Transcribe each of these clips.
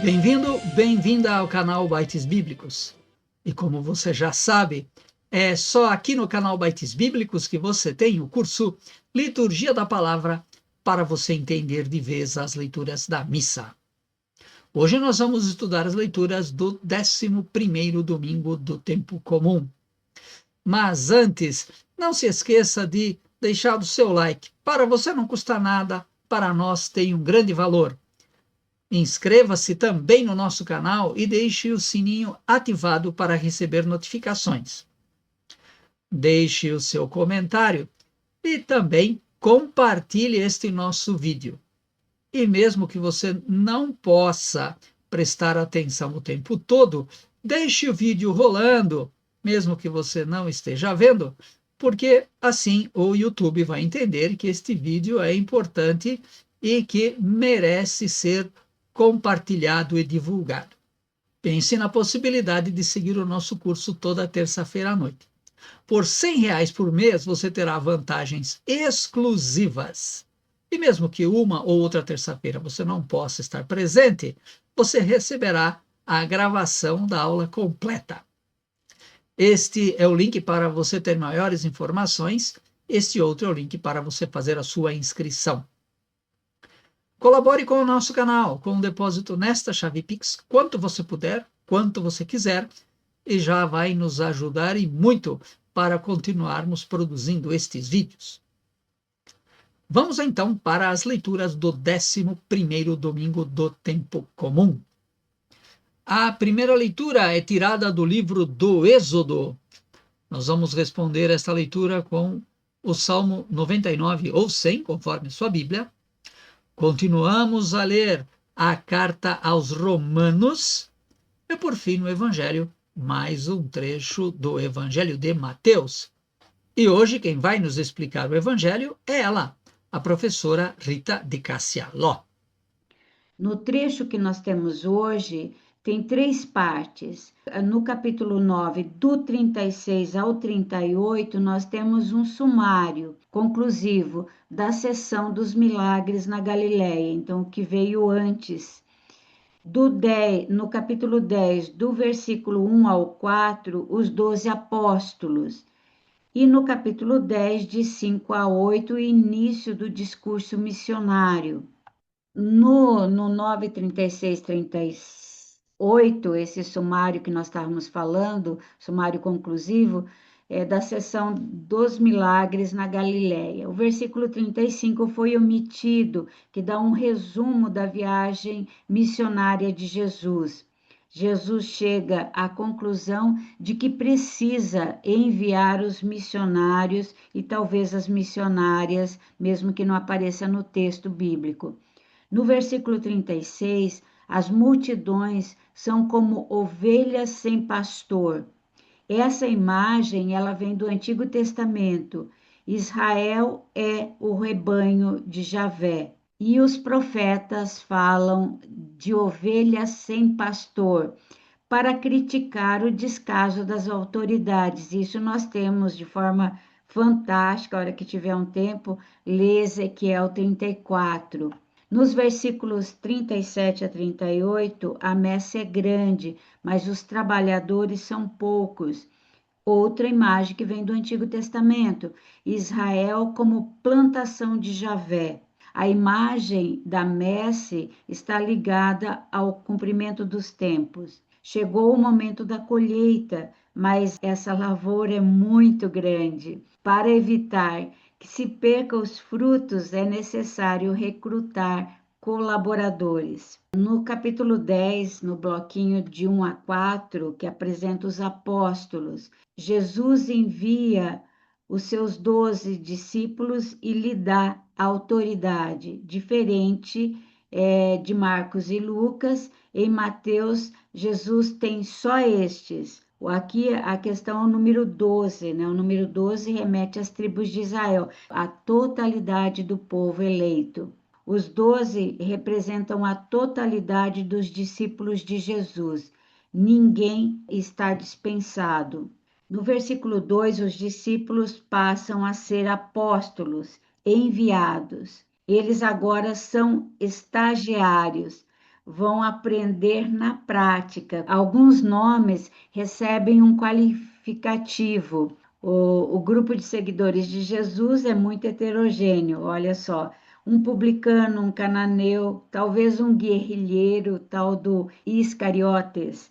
Bem-vindo, bem-vinda ao canal Bytes Bíblicos. E como você já sabe, é só aqui no canal Bytes Bíblicos que você tem o curso Liturgia da Palavra para você entender de vez as leituras da missa. Hoje nós vamos estudar as leituras do 11º domingo do tempo comum. Mas antes, não se esqueça de deixar o seu like. Para você não custa nada, para nós tem um grande valor. Inscreva-se também no nosso canal e deixe o sininho ativado para receber notificações. Deixe o seu comentário e também compartilhe este nosso vídeo. E mesmo que você não possa prestar atenção o tempo todo, deixe o vídeo rolando, mesmo que você não esteja vendo, porque assim o YouTube vai entender que este vídeo é importante e que merece ser compartilhado e divulgado. Pense na possibilidade de seguir o nosso curso toda terça-feira à noite. Por R$ 100 por mês, você terá vantagens exclusivas. E mesmo que uma ou outra terça-feira você não possa estar presente, você receberá a gravação da aula completa. Este é o link para você ter maiores informações. Este outro é o link para você fazer a sua inscrição. Colabore com o nosso canal, com um depósito nesta chave Pix, quanto você puder, quanto você quiser, e já vai nos ajudar e muito para continuarmos produzindo estes vídeos. Vamos então para as leituras do 11º domingo do tempo comum. A primeira leitura é tirada do livro do Êxodo. Nós vamos responder esta leitura com o Salmo 99 ou 100, conforme sua Bíblia. Continuamos a ler a carta aos Romanos e, por fim, no Evangelho, mais um trecho do Evangelho de Mateus. E hoje quem vai nos explicar o Evangelho é ela, a professora Rita de Cássia Ló. No trecho que nós temos hoje, tem 3 partes. No capítulo 9, do 36 ao 38, nós temos um sumário conclusivo da sessão dos milagres na Galileia, então o que veio antes. No capítulo 10, do versículo 1 ao 4, os 12 apóstolos. E no capítulo 10, de 5 a 8, o início do discurso missionário. No 9, 36, 38, esse sumário que nós estávamos falando, sumário conclusivo, é da sessão dos milagres na Galileia. O versículo 35 foi omitido, que dá um resumo da viagem missionária de Jesus. Jesus chega à conclusão de que precisa enviar os missionários e talvez as missionárias, mesmo que não apareça no texto bíblico. No versículo 36, as multidões são como ovelhas sem pastor. Essa imagem, ela vem do Antigo Testamento. Israel é o rebanho de Javé. E os profetas falam de ovelhas sem pastor, para criticar o descaso das autoridades. Isso nós temos de forma fantástica, a hora que tiver um tempo, lê Ezequiel 34. Nos versículos 37 a 38, a messe é grande, mas os trabalhadores são poucos. Outra imagem que vem do Antigo Testamento, Israel como plantação de Javé. A imagem da messe está ligada ao cumprimento dos tempos. Chegou o momento da colheita, mas essa lavoura é muito grande. Para evitar que se perca os frutos, é necessário recrutar colaboradores. No capítulo 10, no bloquinho de 1 a 4, que apresenta os apóstolos, Jesus envia os seus 12 discípulos e lhe dá autoridade, diferente de Marcos e Lucas. Em Mateus, Jesus tem só estes. Aqui a questão é o número 12, né? O número 12 remete às tribos de Israel, a totalidade do povo eleito. Os 12 representam a totalidade dos discípulos de Jesus. Ninguém está dispensado. No versículo 2, os discípulos passam a ser apóstolos, enviados. Eles agora são estagiários, vão aprender na prática. Alguns nomes recebem um qualificativo. O grupo de seguidores de Jesus é muito heterogêneo, olha só. Um publicano, um cananeu, talvez um guerrilheiro, tal do Iscariotes,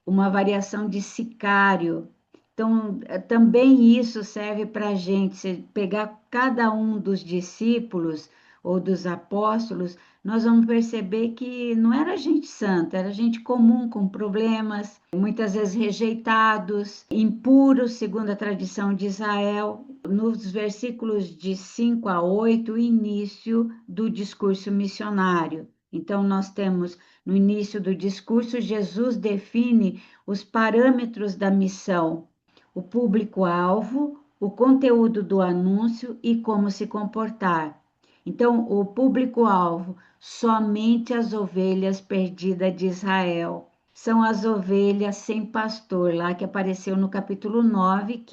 uma variação de sicário. Então, também isso serve para a gente, se pegar cada um dos discípulos ou dos apóstolos, nós vamos perceber que não era gente santa, era gente comum, com problemas, muitas vezes rejeitados, impuros, segundo a tradição de Israel. Nos versículos de 5 a 8, o início do discurso missionário. Então, nós temos no início do discurso, Jesus define os parâmetros da missão, o público-alvo, o conteúdo do anúncio e como se comportar. Então, o público-alvo, somente as ovelhas perdidas de Israel. São as ovelhas sem pastor, lá que apareceu no capítulo 9,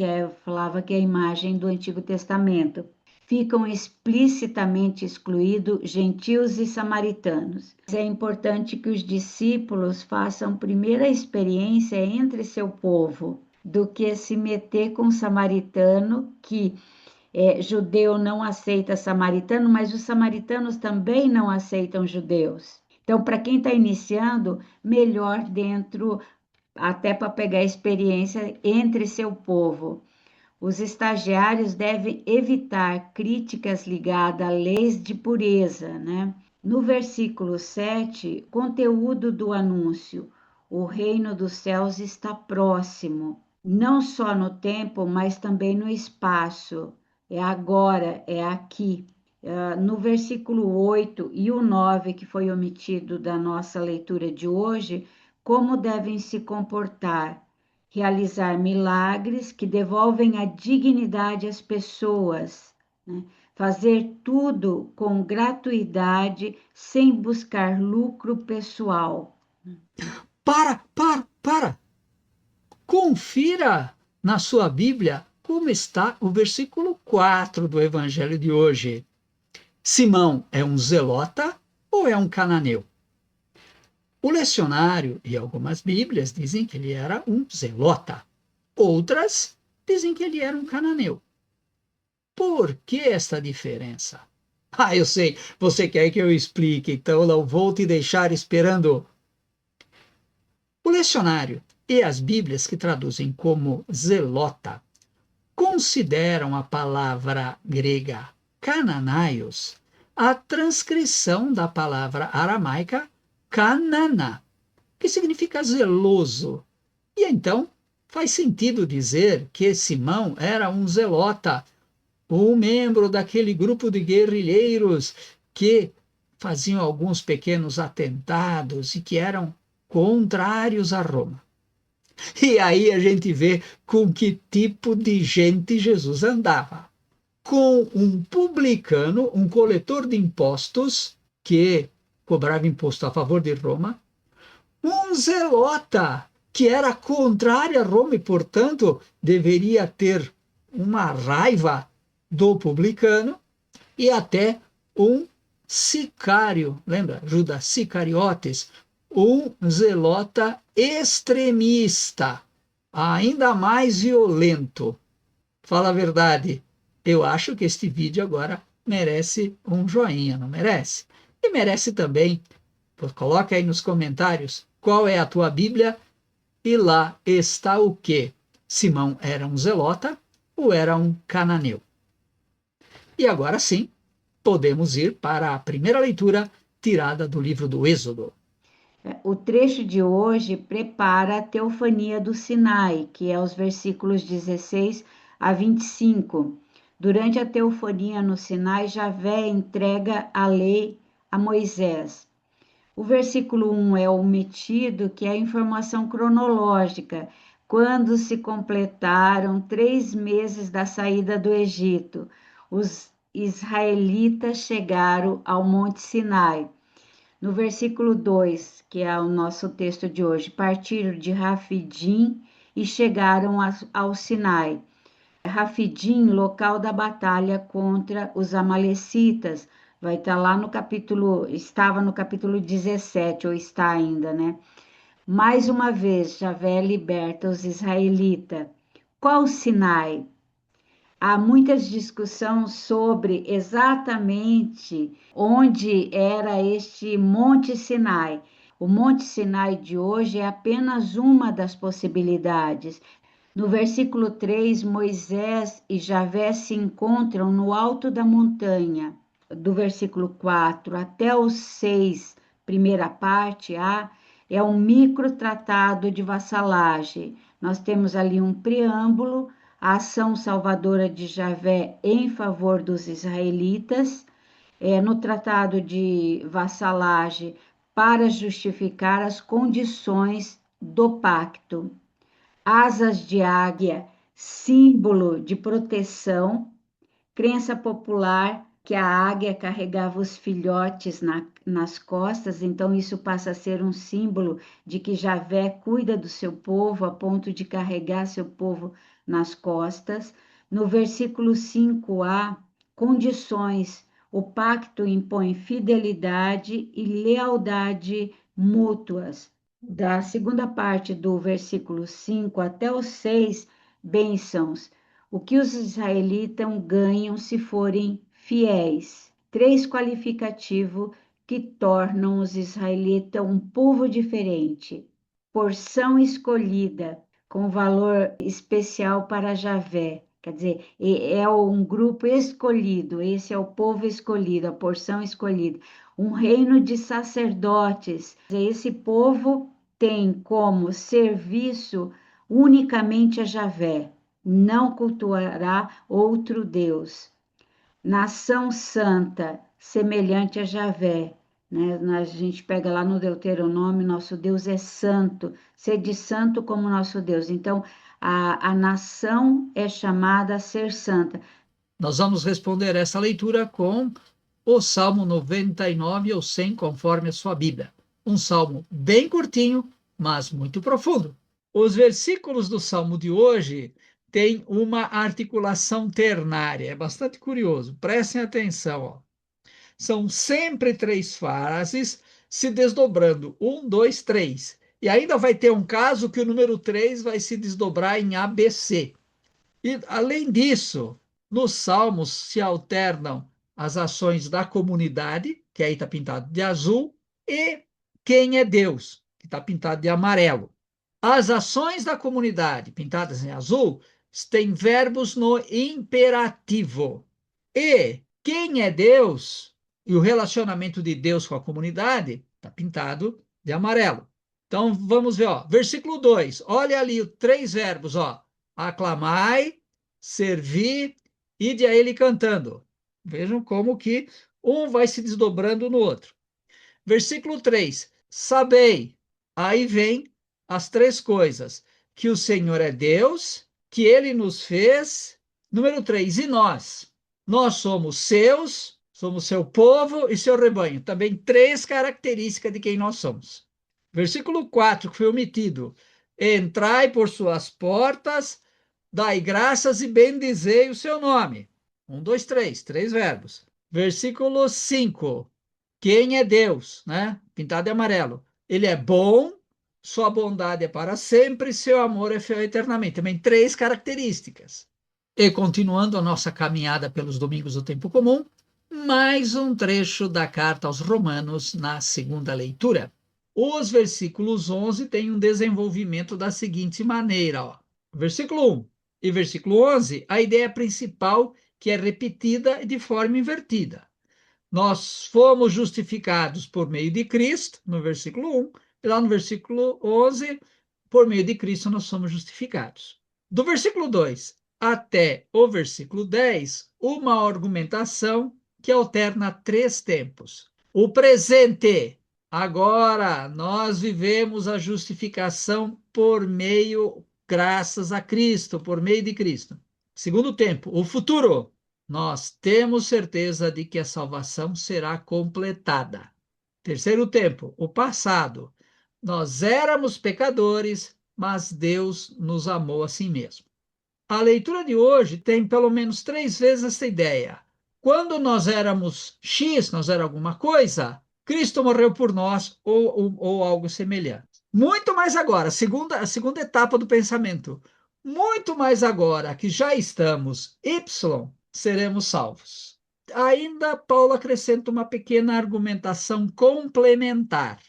falava que é a imagem do Antigo Testamento. Ficam explicitamente excluídos gentios e samaritanos. É importante que os discípulos façam primeira experiência entre seu povo, do que se meter com o samaritano, que judeu não aceita samaritano, mas os samaritanos também não aceitam judeus. Então, para quem está iniciando, melhor dentro, até para pegar experiência entre seu povo. Os estagiários devem evitar críticas ligadas a leis de pureza, né? No versículo 7, conteúdo do anúncio: o reino dos céus está próximo, não só no tempo, mas também no espaço. É agora, é aqui. No versículo 8 e o 9, que foi omitido da nossa leitura de hoje, como devem se comportar? Realizar milagres que devolvem a dignidade às pessoas, né? Fazer tudo com gratuidade, sem buscar lucro pessoal. Para! Confira na sua Bíblia como está o versículo 4 do Evangelho de hoje. Simão é um zelota ou é um cananeu? O lecionário e algumas Bíblias dizem que ele era um zelota. Outras dizem que ele era um cananeu. Por que esta diferença? Eu sei, você quer que eu explique, então não vou te deixar esperando. O lecionário e as Bíblias que traduzem como zelota consideram a palavra grega cananaios a transcrição da palavra aramaica canana, que significa zeloso. E então faz sentido dizer que Simão era um zelota, um membro daquele grupo de guerrilheiros que faziam alguns pequenos atentados e que eram contrários a Roma. E aí a gente vê com que tipo de gente Jesus andava. Com um publicano, um coletor de impostos, que cobrava imposto a favor de Roma, um zelota, que era contrário a Roma e, portanto, deveria ter uma raiva do publicano, e até um sicário, lembra? Judas Sicariotes, um zelota extremista, ainda mais violento. Fala a verdade, eu acho que este vídeo agora merece um joinha, não merece? E merece também, coloca aí nos comentários qual é a tua Bíblia e lá está o quê? Simão era um zelota ou era um cananeu? E agora sim, podemos ir para a primeira leitura tirada do livro do Êxodo. O trecho de hoje prepara a teofania do Sinai, que é os versículos 16 a 25. Durante a teofania no Sinai, Javé entrega a lei a Moisés. O versículo 1 é omitido, que é a informação cronológica, quando se completaram 3 meses da saída do Egito. Os israelitas chegaram ao Monte Sinai. No versículo 2, que é o nosso texto de hoje, partiram de Rafidim e chegaram ao Sinai. Rafidim, local da batalha contra os amalecitas, Vai estar lá no capítulo, estava no capítulo 17, ou está ainda, né? Mais uma vez, Javé liberta os israelitas. Qual o Sinai? Há muitas discussões sobre exatamente onde era este Monte Sinai. O Monte Sinai de hoje é apenas uma das possibilidades. No versículo 3, Moisés e Javé se encontram no alto da montanha. Do versículo 4 até o 6, primeira parte A, é um microtratado de vassalagem. Nós temos ali um preâmbulo, a ação salvadora de Javé em favor dos israelitas, no tratado de vassalagem para justificar as condições do pacto. Asas de águia, símbolo de proteção, crença popular que a águia carregava os filhotes nas costas, então isso passa a ser um símbolo de que Javé cuida do seu povo a ponto de carregar seu povo nas costas. No versículo 5a, condições. O pacto impõe fidelidade e lealdade mútuas. Da segunda parte do versículo 5 até o 6, bênçãos. O que os israelitas ganham se forem fiéis. Três qualificativos que tornam os israelitas um povo diferente. Porção escolhida, com valor especial para Javé. Quer dizer, é um grupo escolhido, esse é o povo escolhido, a porção escolhida. Um reino de sacerdotes. Esse povo tem como serviço unicamente a Javé, não cultuará outro Deus. Nação santa, semelhante a Javé, né? A gente pega lá no Deuteronômio, nosso Deus é santo, sede santo como nosso Deus. Então, a nação é chamada a ser santa. Nós vamos responder essa leitura com o Salmo 99 ou 100, conforme a sua Bíblia. Um salmo bem curtinho, mas muito profundo. Os versículos do salmo de hoje têm uma articulação ternária, é bastante curioso. Prestem atenção, ó. São sempre três frases se desdobrando. Um, dois, três. E ainda vai ter um caso que o número 3 vai se desdobrar em ABC. E, além disso, nos salmos se alternam as ações da comunidade, que aí está pintado de azul, e quem é Deus, que está pintado de amarelo. As ações da comunidade, pintadas em azul, têm verbos no imperativo. E quem é Deus e o relacionamento de Deus com a comunidade está pintado de amarelo. Então vamos ver, ó, versículo 2. Olha ali os três verbos, ó. Aclamai, servir, ide a ele cantando. Vejam como que um vai se desdobrando no outro. Versículo 3. Sabei, aí vem as três coisas: que o Senhor é Deus, que ele nos fez. Número 3. E nós? Nós somos seus, somos seu povo e seu rebanho. Também três características de quem nós somos. Versículo 4, que foi omitido. Entrai por suas portas, dai graças e bendizei o seu nome. Um, dois, três verbos. Versículo 5. Quem é Deus, né? Pintado de amarelo. Ele é bom, sua bondade é para sempre, seu amor é fiel eternamente. Também três características. E continuando a nossa caminhada pelos domingos do tempo comum, mais um trecho da carta aos Romanos na segunda leitura. Os versículos 11 têm um desenvolvimento da seguinte maneira, ó. Versículo 1 e versículo 11, a ideia principal que é repetida de forma invertida. Nós fomos justificados por meio de Cristo, no versículo 1, e lá no versículo 11, por meio de Cristo nós somos justificados. Do versículo 2 até o versículo 10, uma argumentação que alterna três tempos. O presente, agora nós vivemos a justificação por meio, graças a Cristo, por meio de Cristo. Segundo tempo, o futuro, nós temos certeza de que a salvação será completada. Terceiro tempo, o passado. Nós éramos pecadores, mas Deus nos amou a si mesmo. A leitura de hoje tem pelo menos três vezes essa ideia. quando nós éramos X, nós era alguma coisa, Cristo morreu por nós, ou algo semelhante. Muito mais agora, a segunda etapa do pensamento. Muito mais agora que já estamos Y, seremos salvos. Ainda Paulo acrescenta uma pequena argumentação complementar.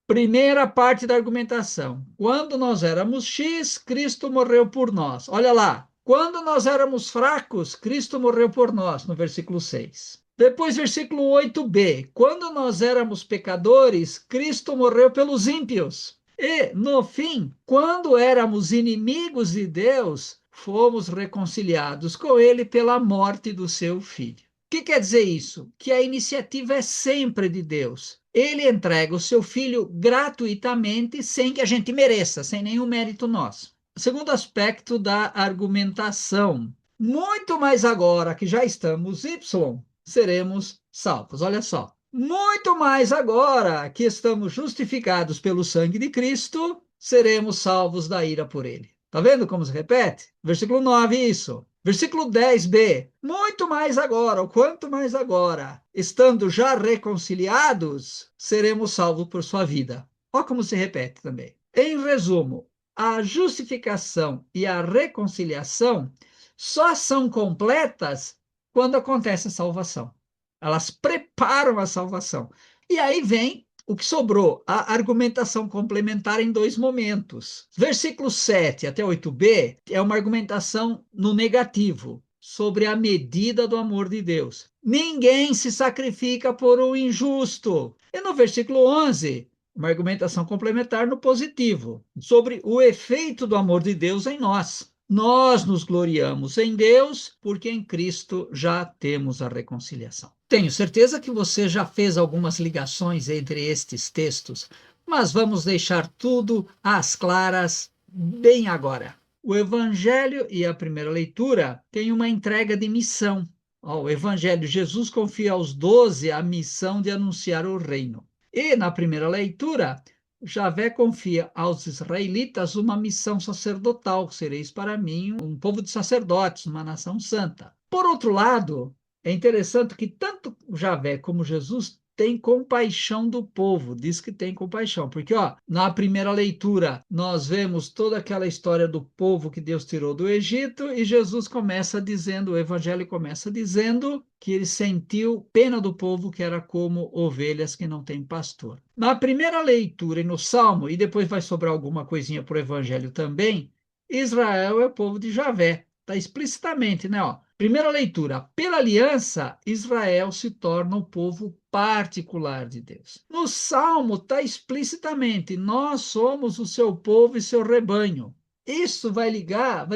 Primeira parte da argumentação. Quando nós éramos X, Cristo morreu por nós. Olha lá. Quando nós éramos fracos, Cristo morreu por nós, no versículo 6. Depois, versículo 8b. Quando nós éramos pecadores, Cristo morreu pelos ímpios. E, no fim, quando éramos inimigos de Deus, fomos reconciliados com Ele pela morte do seu Filho. O que quer dizer isso? Que a iniciativa é sempre de Deus. Ele entrega o seu Filho gratuitamente, sem que a gente mereça, sem nenhum mérito nosso. Segundo aspecto da argumentação. Muito mais agora que já estamos Y, seremos salvos. Olha só. Muito mais agora que estamos justificados pelo sangue de Cristo, seremos salvos da ira por ele. Tá vendo como se repete? Versículo 9, isso. Versículo 10b. Muito mais agora, ou quanto mais agora, estando já reconciliados, seremos salvos por sua vida. Olha como se repete também. Em resumo, a justificação e a reconciliação só são completas quando acontece a salvação. Elas preparam a salvação. E aí vem o que sobrou, a argumentação complementar em dois momentos. Versículo 7 até 8b é uma argumentação no negativo, sobre a medida do amor de Deus. Ninguém se sacrifica por um injusto. E no versículo 11, uma argumentação complementar no positivo, sobre o efeito do amor de Deus em nós. Nós nos gloriamos em Deus, porque em Cristo já temos a reconciliação. Tenho certeza que você já fez algumas ligações entre estes textos, mas vamos deixar tudo às claras bem agora. O Evangelho e a primeira leitura têm uma entrega de missão. O Evangelho, Jesus confia aos 12 a missão de anunciar o reino. E na primeira leitura, Javé confia aos israelitas uma missão sacerdotal: sereis para mim um povo de sacerdotes, uma nação santa. Por outro lado, é interessante que tanto Javé como Jesus têm compaixão do povo, diz que tem compaixão, porque na primeira leitura nós vemos toda aquela história do povo que Deus tirou do Egito, e Jesus começa dizendo, o evangelho começa dizendo que ele sentiu pena do povo que era como ovelhas que não têm pastor. Na primeira leitura e no Salmo, e depois vai sobrar alguma coisinha para o evangelho também, Israel é o povo de Javé. Está explicitamente, né? Primeira leitura. Pela aliança, Israel se torna o povo particular de Deus. No Salmo está explicitamente: nós somos o seu povo e seu rebanho. Isso vai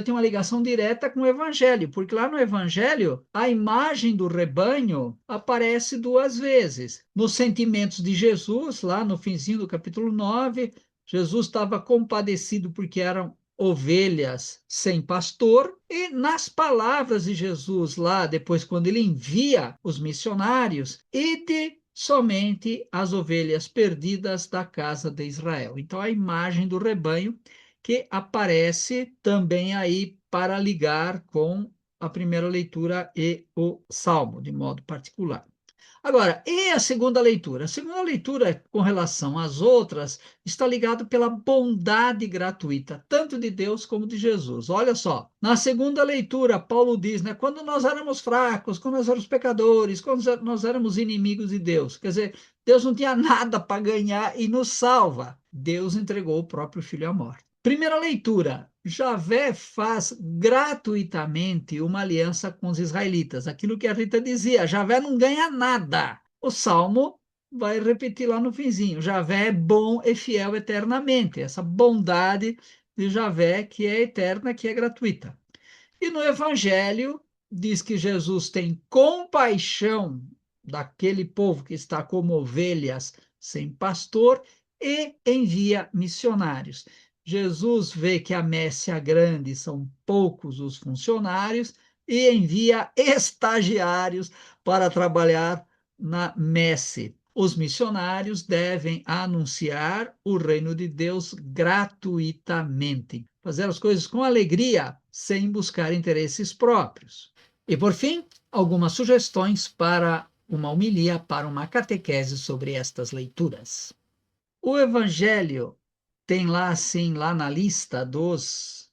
ter uma ligação direta com o Evangelho, porque lá no Evangelho a imagem do rebanho aparece duas vezes. Nos sentimentos de Jesus, lá no finzinho do capítulo 9, Jesus estava compadecido porque eram ovelhas sem pastor, e nas palavras de Jesus lá, depois quando ele envia os missionários, ide somente as ovelhas perdidas da casa de Israel. Então a imagem do rebanho que aparece também aí para ligar com a primeira leitura e o Salmo, de modo particular. Agora, e a segunda leitura? A segunda leitura, com relação às outras, está ligada pela bondade gratuita, tanto de Deus como de Jesus. Olha só, na segunda leitura, Paulo diz, né, quando nós éramos fracos, quando nós éramos pecadores, quando nós éramos inimigos de Deus. Quer dizer, Deus não tinha nada para ganhar e nos salva. Deus entregou o próprio Filho à morte. Primeira leitura, Javé faz gratuitamente uma aliança com os israelitas. Aquilo que a Rita dizia, Javé não ganha nada. O Salmo vai repetir lá no finzinho, Javé é bom e fiel eternamente. Essa bondade de Javé que é eterna, que é gratuita. E no Evangelho diz que Jesus tem compaixão daquele povo que está como ovelhas sem pastor e envia missionários. Jesus vê que a messe é grande, são poucos os funcionários, e envia estagiários para trabalhar na messe. Os missionários devem anunciar o reino de Deus gratuitamente, fazer as coisas com alegria, sem buscar interesses próprios. E por fim, algumas sugestões para uma homilia, para uma catequese sobre estas leituras. O Evangelho tem lá, assim, lá na lista dos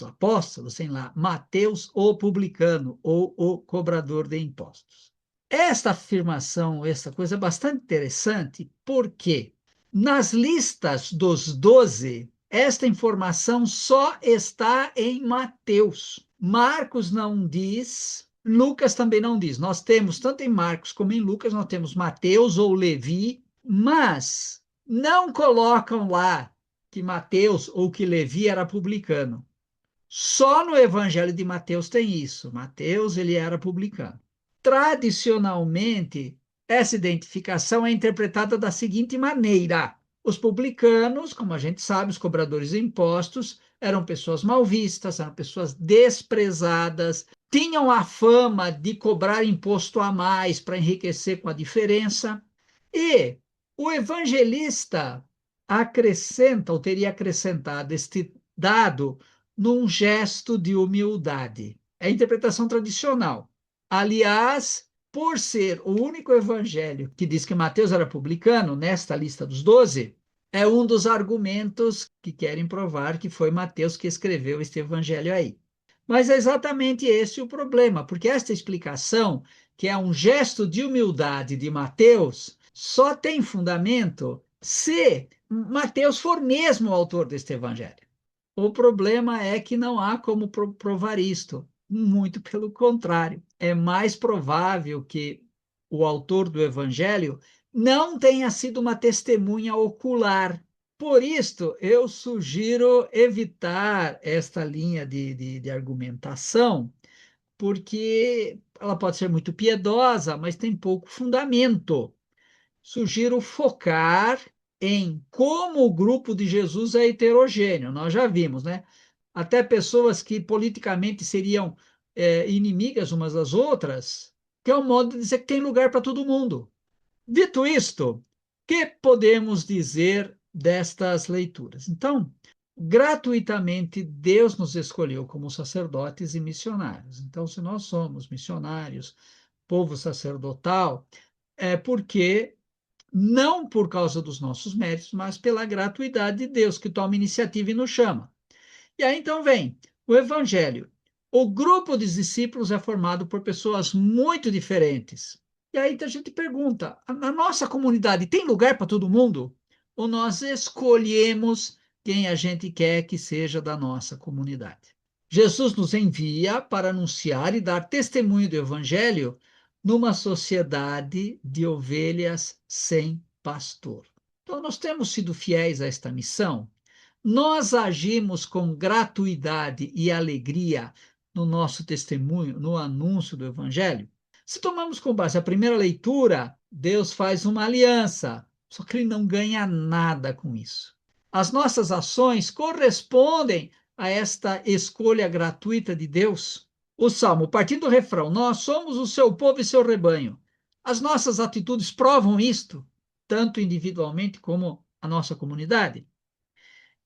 apóstolos, tem lá Mateus, o publicano, ou o cobrador de impostos. Esta afirmação, essa coisa é bastante interessante, porque nas listas dos 12, esta informação só está em Mateus. Marcos não diz, Lucas também não diz. Nós temos, tanto em Marcos como em Lucas, nós temos Mateus ou Levi, mas não colocam lá que Mateus ou que Levi era publicano. Só no Evangelho de Mateus tem isso. Mateus, ele era publicano. Tradicionalmente, essa identificação é interpretada da seguinte maneira: os publicanos, como a gente sabe, os cobradores de impostos, eram pessoas mal vistas, eram pessoas desprezadas, tinham a fama de cobrar imposto a mais para enriquecer com a diferença. E o evangelista acrescenta, ou teria acrescentado este dado num gesto de humildade. É a interpretação tradicional. Aliás, por ser o único evangelho que diz que Mateus era publicano, nesta lista dos 12, é um dos argumentos que querem provar que foi Mateus que escreveu este evangelho aí. Mas é exatamente esse o problema, porque esta explicação, que é um gesto de humildade de Mateus, só tem fundamento se Mateus for mesmo o autor deste evangelho. O problema é que não há como provar isto. Muito pelo contrário, é mais provável que o autor do evangelho não tenha sido uma testemunha ocular. Por isto, eu sugiro evitar esta linha de argumentação, porque ela pode ser muito piedosa, mas tem pouco fundamento. Sugiro focar em como o grupo de Jesus é heterogêneo. Nós já vimos, né? Até pessoas que politicamente seriam inimigas umas das outras, que é um modo de dizer que tem lugar para todo mundo. Dito isto, que podemos dizer destas leituras? Então, gratuitamente, Deus nos escolheu como sacerdotes e missionários. Então, se nós somos missionários, povo sacerdotal, é porque não por causa dos nossos méritos, mas pela gratuidade de Deus, que toma iniciativa e nos chama. E aí então vem o Evangelho. O grupo dos discípulos é formado por pessoas muito diferentes. E aí a gente pergunta: a nossa comunidade tem lugar para todo mundo? Ou nós escolhemos quem a gente quer que seja da nossa comunidade? Jesus nos envia para anunciar e dar testemunho do Evangelho numa sociedade de ovelhas sem pastor. Então, nós temos sido fiéis a esta missão. Nós agimos com gratuidade e alegria no nosso testemunho, no anúncio do Evangelho. Se tomamos como base a primeira leitura, Deus faz uma aliança, só que ele não ganha nada com isso. As nossas ações correspondem a esta escolha gratuita de Deus. O Salmo, partindo do refrão, nós somos o seu povo e seu rebanho. As nossas atitudes provam isto, tanto individualmente como a nossa comunidade.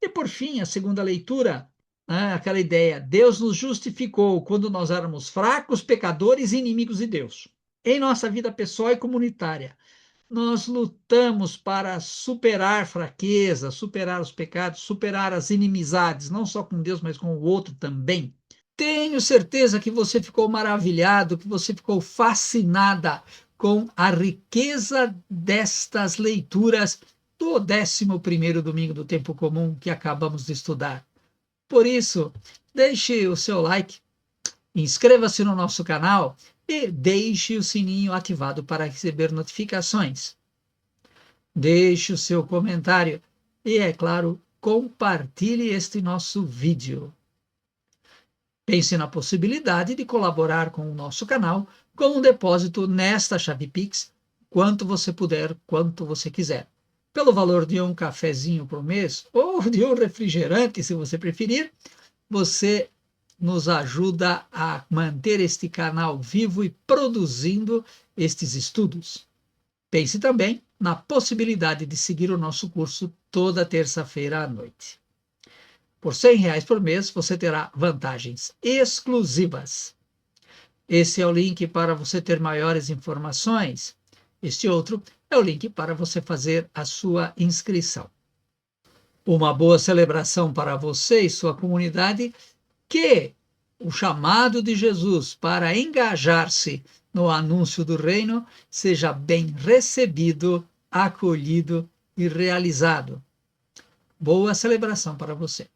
E, por fim, a segunda leitura, aquela ideia: Deus nos justificou quando nós éramos fracos, pecadores e inimigos de Deus. Em nossa vida pessoal e comunitária, nós lutamos para superar fraqueza, superar os pecados, superar as inimizades, não só com Deus, mas com o outro também. Tenho certeza que você ficou maravilhado, que você ficou fascinada com a riqueza destas leituras do 11º domingo do tempo comum que acabamos de estudar. Por isso, deixe o seu like, inscreva-se no nosso canal e deixe o sininho ativado para receber notificações. Deixe o seu comentário e, é claro, compartilhe este nosso vídeo. Pense na possibilidade de colaborar com o nosso canal com um depósito nesta chave Pix, quanto você puder, quanto você quiser. Pelo valor de um cafezinho por mês ou de um refrigerante, se você preferir, você nos ajuda a manter este canal vivo e produzindo estes estudos. Pense também na possibilidade de seguir o nosso curso toda terça-feira à noite. Por R$ 100 por mês, você terá vantagens exclusivas. Esse é o link para você ter maiores informações. Este outro é o link para você fazer a sua inscrição. Uma boa celebração para você e sua comunidade, que o chamado de Jesus para engajar-se no anúncio do reino seja bem recebido, acolhido e realizado. Boa celebração para você.